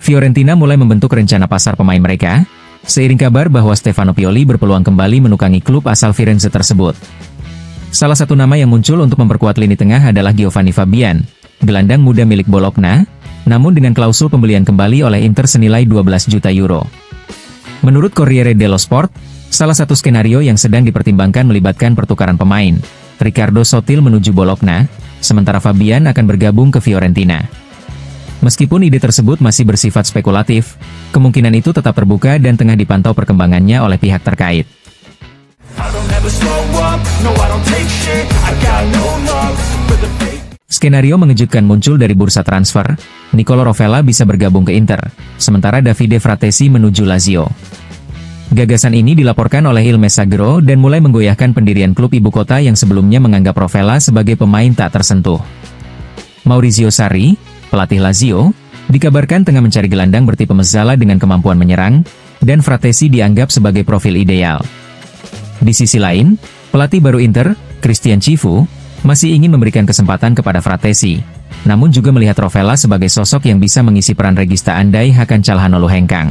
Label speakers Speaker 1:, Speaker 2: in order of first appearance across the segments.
Speaker 1: Fiorentina mulai membentuk rencana pasar pemain mereka, seiring kabar bahwa Stefano Pioli berpeluang kembali menukangi klub asal Firenze tersebut. Salah satu nama yang muncul untuk memperkuat lini tengah adalah Giovanni Fabian, gelandang muda milik Bologna, namun dengan klausul pembelian kembali oleh Inter senilai 12 juta euro. Menurut Corriere dello Sport, salah satu skenario yang sedang dipertimbangkan melibatkan pertukaran pemain, Riccardo Sottil menuju Bologna, sementara Fabian akan bergabung ke Fiorentina. Meskipun ide tersebut masih bersifat spekulatif, kemungkinan itu tetap terbuka dan tengah dipantau perkembangannya oleh pihak terkait. Skenario mengejutkan muncul dari bursa transfer, Nicolo Rovella bisa bergabung ke Inter, sementara Davide Fratesi menuju Lazio. Gagasan ini dilaporkan oleh Il Messaggero dan mulai menggoyahkan pendirian klub ibu kota yang sebelumnya menganggap Rovella sebagai pemain tak tersentuh. Maurizio Sarri, pelatih Lazio, dikabarkan tengah mencari gelandang bertipe Mezzala dengan kemampuan menyerang, dan Fratesi dianggap sebagai profil ideal. Di sisi lain, pelatih baru Inter, Christian Chivu, masih ingin memberikan kesempatan kepada Fratesi, namun juga melihat Rovella sebagai sosok yang bisa mengisi peran regista andai Hakan Calhanoglu hengkang.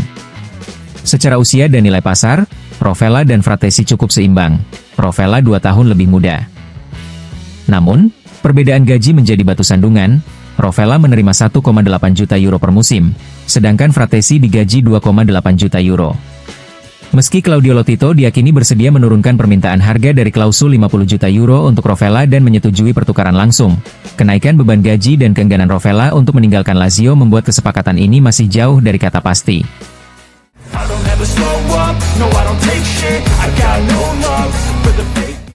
Speaker 1: Secara usia dan nilai pasar, Rovella dan Fratesi cukup seimbang. Rovella 2 tahun lebih muda. Namun, perbedaan gaji menjadi batu sandungan. Rovella menerima 1,8 juta euro per musim, sedangkan Fratesi digaji 2,8 juta euro. Meski Claudio Lotito diyakini bersedia menurunkan permintaan harga dari klausul 50 juta euro untuk Rovella dan menyetujui pertukaran langsung, kenaikan beban gaji dan keengganan Rovella untuk meninggalkan Lazio membuat kesepakatan ini masih jauh dari kata pasti.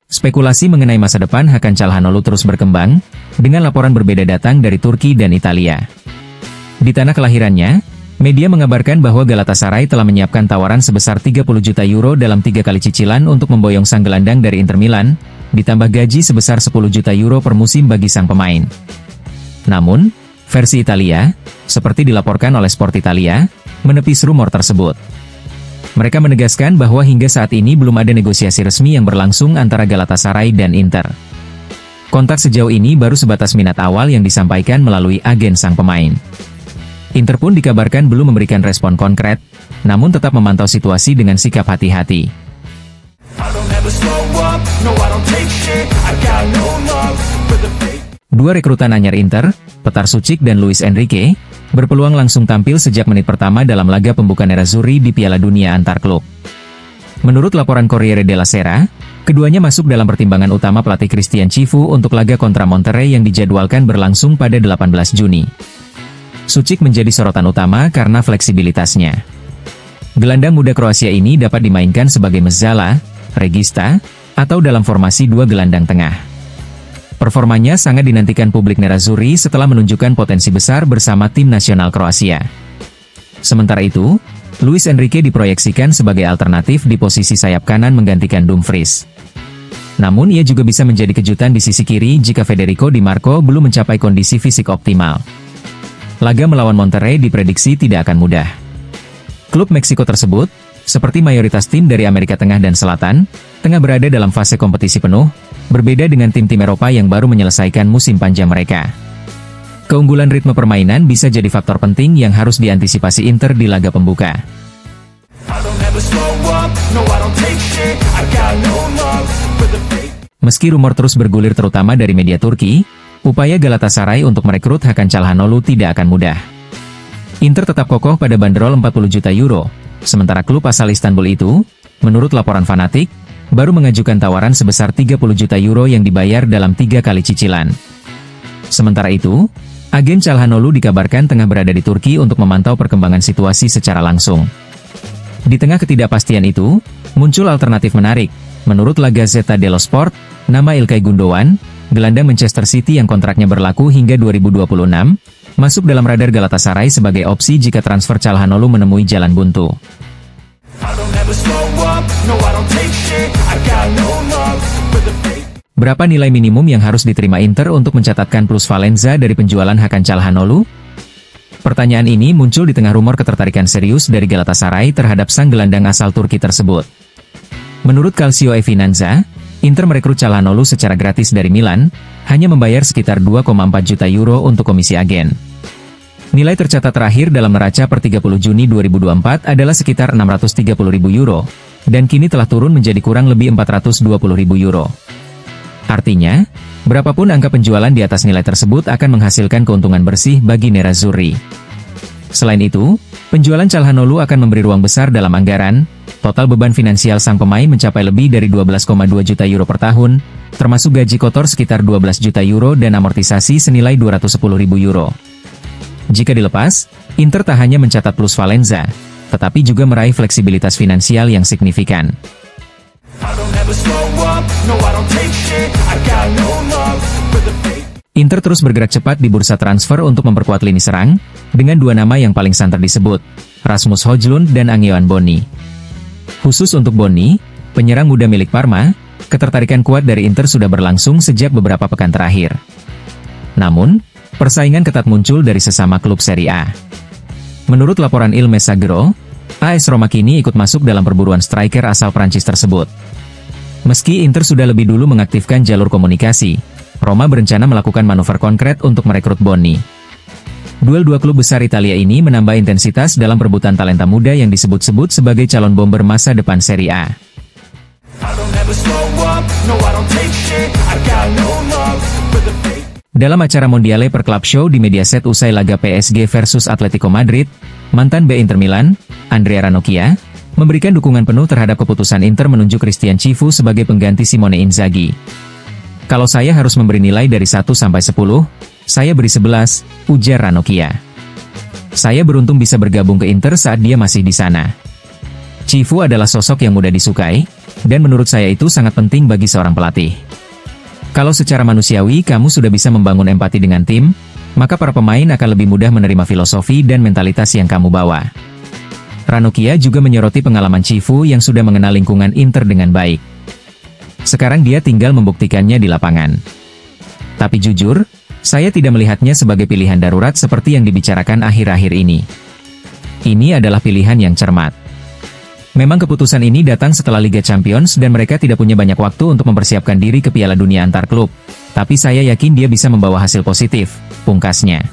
Speaker 1: Spekulasi mengenai masa depan Hakan Calhanoglu terus berkembang, dengan laporan berbeda datang dari Turki dan Italia. Di tanah kelahirannya, media mengabarkan bahwa Galatasaray telah menyiapkan tawaran sebesar 30 juta euro dalam 3 kali cicilan untuk memboyong sang gelandang dari Inter Milan, ditambah gaji sebesar 10 juta euro per musim bagi sang pemain. Namun, versi Italia, seperti dilaporkan oleh Sport Italia, menepis rumor tersebut. Mereka menegaskan bahwa hingga saat ini belum ada negosiasi resmi yang berlangsung antara Galatasaray dan Inter. Kontak sejauh ini baru sebatas minat awal yang disampaikan melalui agen sang pemain. Inter pun dikabarkan belum memberikan respon konkret, namun tetap memantau situasi dengan sikap hati-hati. Dua rekrutan anyar Inter, Petar Sucic dan Luis Enrique, berpeluang langsung tampil sejak menit pertama dalam laga pembuka Nerazzurri di Piala Dunia antar klub. Menurut laporan Corriere della Sera, keduanya masuk dalam pertimbangan utama pelatih Christian Chivu untuk laga kontra Monterrey yang dijadwalkan berlangsung pada 18 Juni. Sucic menjadi sorotan utama karena fleksibilitasnya. Gelandang muda Kroasia ini dapat dimainkan sebagai Mezzala, regista, atau dalam formasi 2 gelandang tengah. Performanya sangat dinantikan publik Nerazzurri setelah menunjukkan potensi besar bersama tim nasional Kroasia. Sementara itu, Luis Enrique diproyeksikan sebagai alternatif di posisi sayap kanan menggantikan Dumfries. Namun ia juga bisa menjadi kejutan di sisi kiri jika Federico Di Marco belum mencapai kondisi fisik optimal. Laga melawan Monterrey diprediksi tidak akan mudah. Klub Meksiko tersebut, seperti mayoritas tim dari Amerika Tengah dan Selatan, tengah berada dalam fase kompetisi penuh, berbeda dengan tim-tim Eropa yang baru menyelesaikan musim panjang mereka. Keunggulan ritme permainan bisa jadi faktor penting yang harus diantisipasi Inter di laga pembuka. Meski rumor terus bergulir terutama dari media Turki, upaya Galatasaray untuk merekrut Hakan Calhanoglu tidak akan mudah. Inter tetap kokoh pada bandrol 40 juta euro, sementara klub asal Istanbul itu, menurut laporan Fanatik, baru mengajukan tawaran sebesar 30 juta euro yang dibayar dalam 3 kali cicilan. Sementara itu, agen Calhanoglu dikabarkan tengah berada di Turki untuk memantau perkembangan situasi secara langsung. Di tengah ketidakpastian itu, muncul alternatif menarik. Menurut La Gazzetta dello Sport, nama Ilkay Gundogan, gelandang Manchester City yang kontraknya berlaku hingga 2026, masuk dalam radar Galatasaray sebagai opsi jika transfer Calhanoglu menemui jalan buntu. Berapa nilai minimum yang harus diterima Inter untuk mencatatkan plusvalenza dari penjualan Hakan Calhanoglu? Pertanyaan ini muncul di tengah rumor ketertarikan serius dari Galatasaray terhadap sang gelandang asal Turki tersebut. Menurut Calcio e Finanza, Inter merekrut Calhanoglu secara gratis dari Milan, hanya membayar sekitar 2,4 juta euro untuk komisi agen. Nilai tercatat terakhir dalam neraca per 30 Juni 2024 adalah sekitar 630.000 euro, dan kini telah turun menjadi kurang lebih 420.000 euro. Artinya, berapapun angka penjualan di atas nilai tersebut akan menghasilkan keuntungan bersih bagi Nerazzurri. Selain itu, penjualan Calhanoglu akan memberi ruang besar dalam anggaran. Total beban finansial sang pemain mencapai lebih dari 12,2 juta euro per tahun, termasuk gaji kotor sekitar 12 juta euro dan amortisasi senilai 210.000 euro. Jika dilepas, Inter tak hanya mencatat plus Valenza, tetapi juga meraih fleksibilitas finansial yang signifikan. Inter terus bergerak cepat di bursa transfer untuk memperkuat lini serang, dengan dua nama yang paling santer disebut, Rasmus Højlund dan Angeon Bonni. Khusus untuk Bonni, penyerang muda milik Parma, ketertarikan kuat dari Inter sudah berlangsung sejak beberapa pekan terakhir. Namun, persaingan ketat muncul dari sesama klub Serie A. Menurut laporan Il Messaggero, AS Roma kini ikut masuk dalam perburuan striker asal Prancis tersebut. Meski Inter sudah lebih dulu mengaktifkan jalur komunikasi, Roma berencana melakukan manuver konkret untuk merekrut Bonni. Duel dua klub besar Italia ini menambah intensitas dalam perebutan talenta muda yang disebut-sebut sebagai calon bomber masa depan Serie A. Dalam acara Mondiale per Club Show di Mediaset usai laga PSG versus Atletico Madrid, mantan bek Inter Milan, Andrea Ranocchia, memberikan dukungan penuh terhadap keputusan Inter menunjuk Christian Cifu sebagai pengganti Simone Inzaghi. Kalau saya harus memberi nilai dari 1 sampai 10, saya beri 11, ujar Ranocchia. Saya beruntung bisa bergabung ke Inter saat dia masih di sana. Cifu adalah sosok yang mudah disukai, dan menurut saya itu sangat penting bagi seorang pelatih. Kalau secara manusiawi kamu sudah bisa membangun empati dengan tim, maka para pemain akan lebih mudah menerima filosofi dan mentalitas yang kamu bawa. Ranocchia juga menyoroti pengalaman Cifu yang sudah mengenal lingkungan Inter dengan baik. Sekarang dia tinggal membuktikannya di lapangan. Tapi jujur, saya tidak melihatnya sebagai pilihan darurat seperti yang dibicarakan akhir-akhir ini. Ini adalah pilihan yang cermat. Memang keputusan ini datang setelah Liga Champions dan mereka tidak punya banyak waktu untuk mempersiapkan diri ke Piala Dunia antar klub. Tapi saya yakin dia bisa membawa hasil positif, pungkasnya.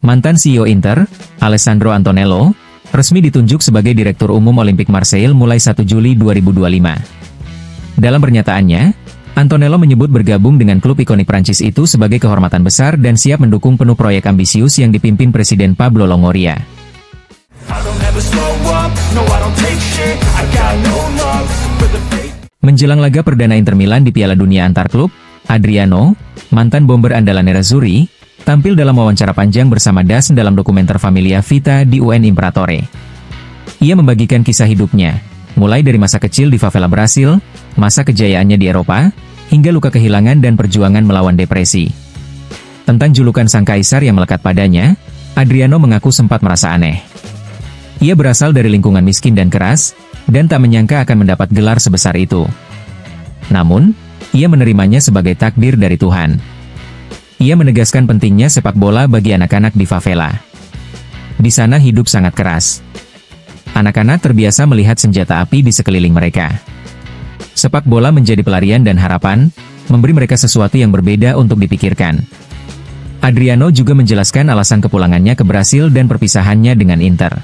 Speaker 1: Mantan CEO Inter, Alessandro Antonello, resmi ditunjuk sebagai Direktur Umum Olimpik Marseille mulai 1 Juli 2025. Dalam pernyataannya, Antonello menyebut bergabung dengan klub ikonik Prancis itu sebagai kehormatan besar dan siap mendukung penuh proyek ambisius yang dipimpin Presiden Pablo Longoria. Menjelang laga perdana Inter Milan di Piala Dunia antar klub, Adriano, mantan bomber andalan Nerazzurri, tampil dalam wawancara panjang bersama Das dalam dokumenter Familia Vita di UN Imperatore. Ia membagikan kisah hidupnya, mulai dari masa kecil di favela Brasil, masa kejayaannya di Eropa, hingga luka kehilangan dan perjuangan melawan depresi. Tentang julukan sang kaisar yang melekat padanya, Adriano mengaku sempat merasa aneh. Ia berasal dari lingkungan miskin dan keras, dan tak menyangka akan mendapat gelar sebesar itu. Namun, ia menerimanya sebagai takdir dari Tuhan. Ia menegaskan pentingnya sepak bola bagi anak-anak di favela. Di sana hidup sangat keras. Anak-anak terbiasa melihat senjata api di sekeliling mereka. Sepak bola menjadi pelarian dan harapan, memberi mereka sesuatu yang berbeda untuk dipikirkan. Adriano juga menjelaskan alasan kepulangannya ke Brasil dan perpisahannya dengan Inter.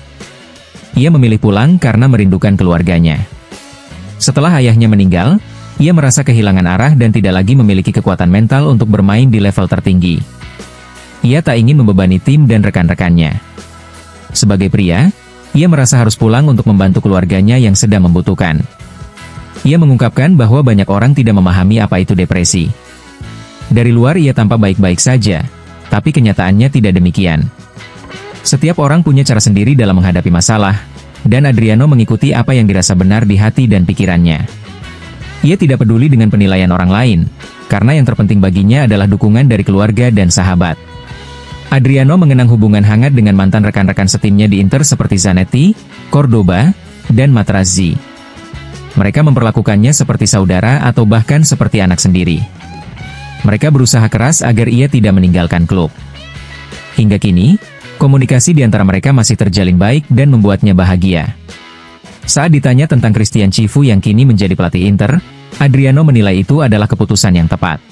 Speaker 1: Ia memilih pulang karena merindukan keluarganya. Setelah ayahnya meninggal, ia merasa kehilangan arah dan tidak lagi memiliki kekuatan mental untuk bermain di level tertinggi. Ia tak ingin membebani tim dan rekan-rekannya. Sebagai pria, ia merasa harus pulang untuk membantu keluarganya yang sedang membutuhkan. Ia mengungkapkan bahwa banyak orang tidak memahami apa itu depresi. Dari luar ia tampak baik-baik saja, tapi kenyataannya tidak demikian. Setiap orang punya cara sendiri dalam menghadapi masalah, dan Adriano mengikuti apa yang dirasa benar di hati dan pikirannya. Ia tidak peduli dengan penilaian orang lain, karena yang terpenting baginya adalah dukungan dari keluarga dan sahabat. Adriano mengenang hubungan hangat dengan mantan rekan-rekan setimnya di Inter seperti Zanetti, Cordoba, dan Materazzi. Mereka memperlakukannya seperti saudara atau bahkan seperti anak sendiri. Mereka berusaha keras agar ia tidak meninggalkan klub. Hingga kini, Komunikasi di antara mereka masih terjalin baik dan membuatnya bahagia. Saat ditanya tentang Christian Chivu yang kini menjadi pelatih Inter, Adriano menilai itu adalah keputusan yang tepat.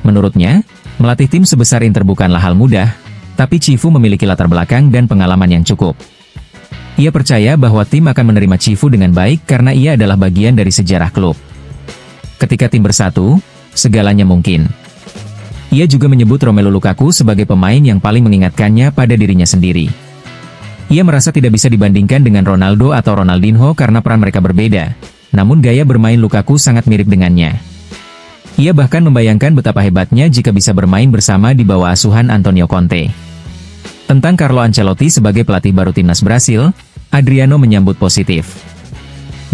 Speaker 1: Menurutnya, melatih tim sebesar Inter bukanlah hal mudah, tapi Chivu memiliki latar belakang dan pengalaman yang cukup. Ia percaya bahwa tim akan menerima Chivu dengan baik karena ia adalah bagian dari sejarah klub. Ketika tim bersatu, segalanya mungkin. Ia juga menyebut Romelu Lukaku sebagai pemain yang paling mengingatkannya pada dirinya sendiri. Ia merasa tidak bisa dibandingkan dengan Ronaldo atau Ronaldinho karena peran mereka berbeda, namun gaya bermain Lukaku sangat mirip dengannya. Ia bahkan membayangkan betapa hebatnya jika bisa bermain bersama di bawah asuhan Antonio Conte. Tentang Carlo Ancelotti sebagai pelatih baru timnas Brasil, Adriano menyambut positif.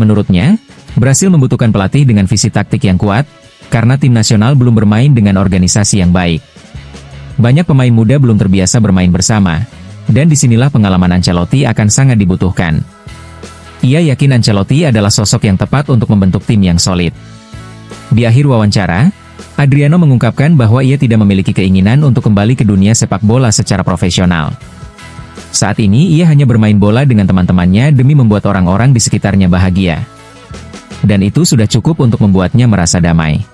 Speaker 1: Menurutnya, Brasil membutuhkan pelatih dengan visi taktik yang kuat, karena tim nasional belum bermain dengan organisasi yang baik. Banyak pemain muda belum terbiasa bermain bersama, dan disinilah pengalaman Ancelotti akan sangat dibutuhkan. Ia yakin Ancelotti adalah sosok yang tepat untuk membentuk tim yang solid. Di akhir wawancara, Adriano mengungkapkan bahwa ia tidak memiliki keinginan untuk kembali ke dunia sepak bola secara profesional. Saat ini ia hanya bermain bola dengan teman-temannya demi membuat orang-orang di sekitarnya bahagia. Dan itu sudah cukup untuk membuatnya merasa damai.